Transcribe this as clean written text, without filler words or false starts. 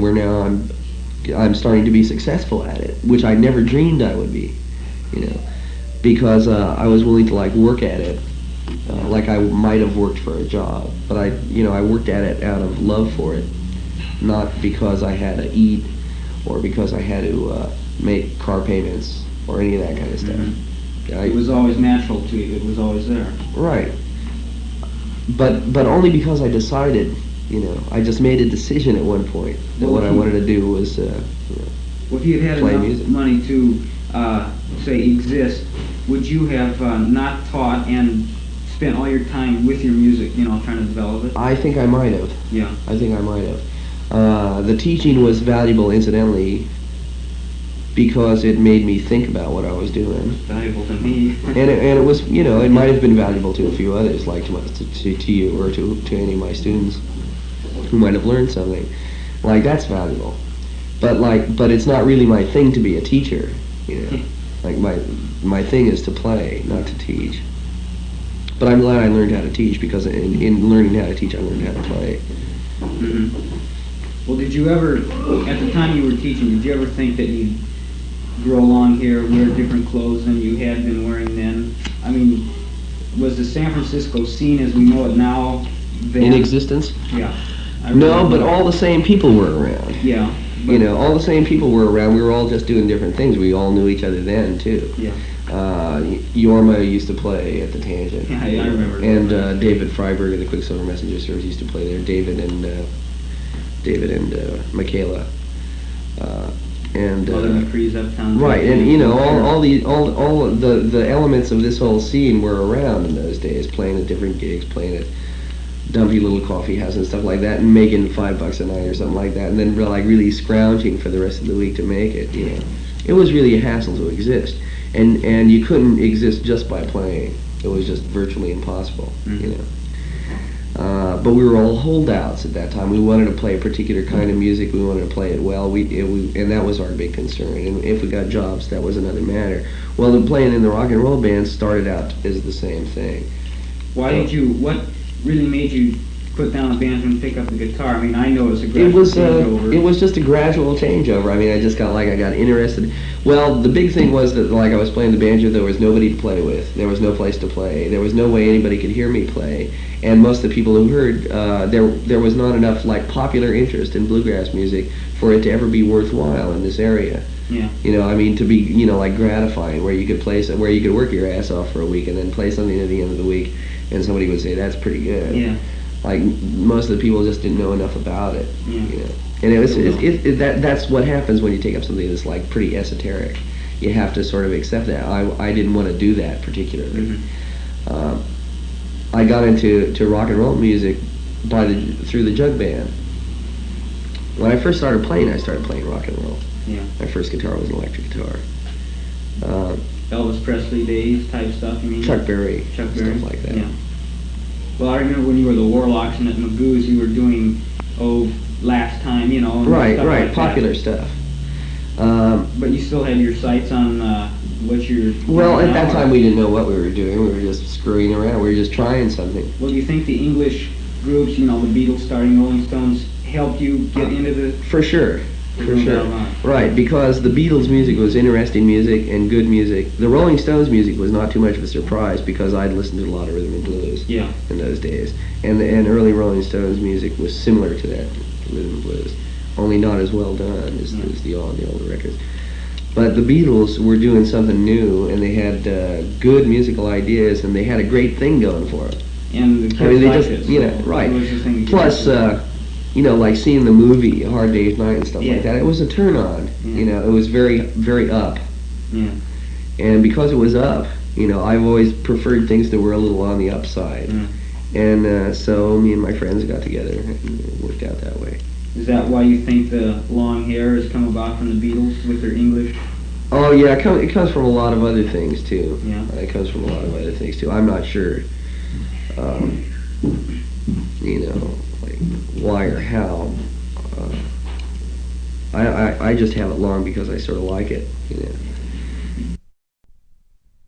position where now I'm starting to be successful at it, which I never dreamed I would be, you know, because I was willing to like work at it, like I might have worked for a job, but I worked at it out of love for it, not because I had to eat or because I had to make car payments or any of that kind of stuff. It was always natural to you. It was always there. Right. But only because I decided, I just made a decision at one point that what I wanted to do was well, if you had play enough music. money to, say, exist, would you have not taught and spent all your time with your music, trying to develop it? I think I might have. Yeah. I think I might have. The teaching was valuable, incidentally, because it made me think about what I was doing. Valuable to me. and it was, it might have been valuable to a few others, like to you or to any of my students who might have learned something. Like, that's valuable. But it's not really my thing to be a teacher, Like, my thing is to play, not to teach. But I'm glad I learned how to teach, because in learning how to teach, I learned how to play. Well, did you ever, at the time you were teaching, did you ever think that you'd grow long hair, wear different clothes than you had been wearing then? I mean, was the San Francisco scene as we know it now then? In existence? Yeah. No, but all the same people were around. Yeah. All the same people were around. We were all just doing different things. We all knew each other then, too. Yeah. Yorma used to play at the Tangent. Yeah, I remember. And David Freiberg of the Quicksilver Messenger Service used to play there. David and Michaela. And Other McCree's uptown. right, and all the elements of this whole scene were around in those days, playing at different gigs, playing at dumpy little coffee houses and stuff like that, and making $5 a night or something like that, and then really scrounging for the rest of the week to make it. It was really a hassle to exist, and you couldn't exist just by playing. It was just virtually impossible. But we were all holdouts at that time. We wanted to play a particular kind of music. We wanted to play it well. And that was our big concern. And if we got jobs, that was another matter. Well, the playing in the rock and roll bands started out as the same thing. What really made you put down the banjo and pick up the guitar? I mean, I know it's a gradual changeover. It was just a gradual changeover. I mean, I got interested. Well, the big thing was that, I was playing the banjo, there was nobody to play with. There was no place to play. There was no way anybody could hear me play. And most of the people who heard, there was not enough, popular interest in bluegrass music for it to ever be worthwhile in this area. Yeah. To be, gratifying, where you could where you could work your ass off for a week and then play something at the end of the week, and somebody would say, that's pretty good. Yeah. Most of the people just didn't know enough about it. Yeah. And that's what happens when you take up something that's pretty esoteric. You have to sort of accept that. I didn't want to do that particularly. I got into rock and roll music through the jug band. When I first started playing, I started playing rock and roll. Yeah. My first guitar was an electric guitar. Elvis Presley days type stuff, you mean? Chuck Berry, stuff like that. Yeah. Well, I remember when you were the Warlocks and at Magoo's, you were doing, Last Time, and Right, stuff like popular that. stuff. But you still had your sights on what you're doing Well, at now, that time we didn't know what we were doing. We were just screwing around. We were just trying something. Well, do you think the English groups, the Beatles starting Rolling Stones, helped you get into the... For sure. Right, because the Beatles' music was interesting music and good music. The Rolling Stones' music was not too much of a surprise, because I'd listened to a lot of rhythm and blues in those days. And early Rolling Stones' music was similar to that, rhythm and blues, only not as well done as the older records. But the Beatles were doing something new, and they had good musical ideas, and they had a great thing going for them. And the kids right. Plus, like seeing the movie A Hard Day's Night and stuff like that, it was a turn on. It was very, very up. Yeah. And because it was up, I've always preferred things that were a little on the upside. And so me and my friends got together, and it worked out that way. Is that why you think the long hair has come about from the Beatles with their English? Oh yeah, it comes from a lot of other things too. Yeah. It comes from a lot of other things too. I'm not sure, why or how. I just have it long because I sort of like it.